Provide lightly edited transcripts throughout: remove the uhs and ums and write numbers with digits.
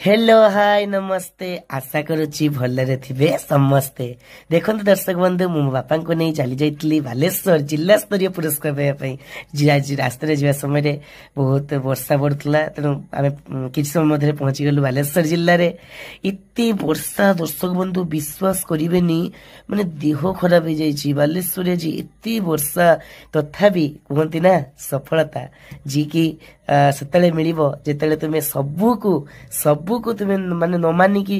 Hello hi नमस्ते आशा करुच्ची भलरे थिबे समस्ते। देखंतु दर्शक बंधु मो बापा को नहीं चली जाइतली बालेश्वर जिला स्तरीय पुरस्कार पाइबा पई। आज रास्ता रे जिवा समय रे बहुत वर्षा पड़ुतला तेनु आमे किछ समय मधे पहुंची गेलु बालेश्वर जिल्ला रे। इत्ते वर्षा दर्शक बंधु विश्वास करिवेनी माने देह खराब हो जाइछि बालेश्वर रे जी इत्ते वर्षा तथापि कहंती ना सफलता जी की सेतले मिलिबो जेतले तुमे सबुको तुमे माने न मानिकी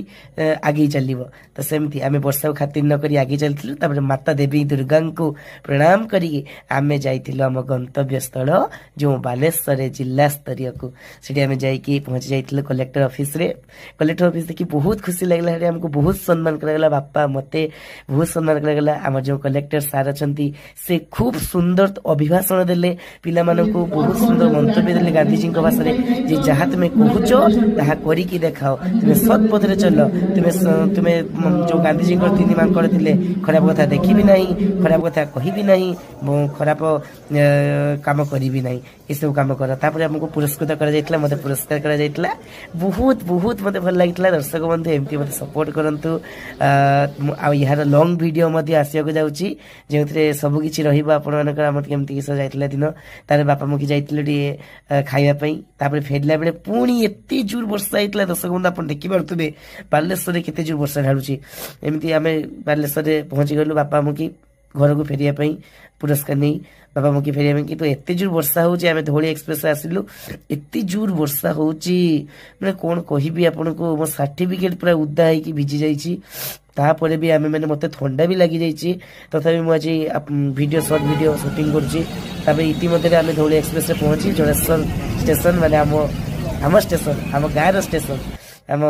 आगे चलिबो। तो सेमती आमे वर्षा को खातिर न करी आगे चलथिलु। तापर माता देवी दुर्गा को प्रणाम करी आमे जाइथिलु हम गंतव्य स्थल जो बालेश्वर जिला स्तरीय को सेठी आमे जाइकी पहुंच जाइथिलु कलेक्टर ऑफिस रे। कलेक्टर ऑफिस देखि बहुत खुशी लागला। हेडे हमको बहुत सम्मान करागला बापा मते बहुत सम्मान करागला। हमर जो कलेक्टर सार अछंती से खूब सुंदर अभिभाषण देले पिला मानको बहुत सुंदर मंतव्य देले गांधीजी को भाषा रे जे जहा तुमे कहूचो ताहा करी की देखाओ तुमे सत पथ रे चलो तुमे जो गांधीजी को तीन मांग करथिले खराब कथा देखि भी नहीं खराब कथा कहि भी नहीं खराब काम करी भी नहीं ए सब काम कर। तापर हमको पुरस्कृत करा जाइतला मते पुरस्कार करा जाइतला बहुत बहुत मते भल लागितला। दर्शक बंधु एमती मते सपोर्ट करंतु आ यार लॉन्ग वीडियो मते आसिया को जाउची जेउथरे सब किछि रहिबा आपण मानकर हमर केमती किस जाइतला दिन तारे बापा मुकी जाइतले डी खाइबा पई। तापर फेरला बेले पुणी एत्ते जोर वर्षा आइतला दर्शक बंधु आपण देखि पारुतबे बालेश्वर रे केते जोर वर्षा ढालुची। एमती आमे बालेश्वर रे पहुंची गेलु बापा मुकी घर को फेरिया पई पुरस्कार नहीं बाबा मुकी फेरिया में कि तो एत्ते जोर वर्षा होची आमे धोली एक्सप्रेस आसिलु एत्ते जोर वर्षा होची माने कोन कहिबी आपन को मो सर्टिफिकेट पूरा उद्दा है कि भिजी जाईची। तापरे भी आमे माने मते ठंडा भी लागि जाईची तथापि मु आज वीडियो शॉर्ट वीडियो शूटिंग करची। ताबे इति मध्ये आमे धोली एक्सप्रेस रे पहुंची जोड़ेश्वर स्टेशन माने हम स्टेशन हम गायर स्टेशन हम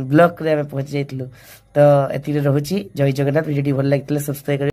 ब्लॉक रे आमे पहुंच जाइतलु। तो एति रे रहूची जय जगन्नाथ। वीडियो भल लागितले सब्सक्राइब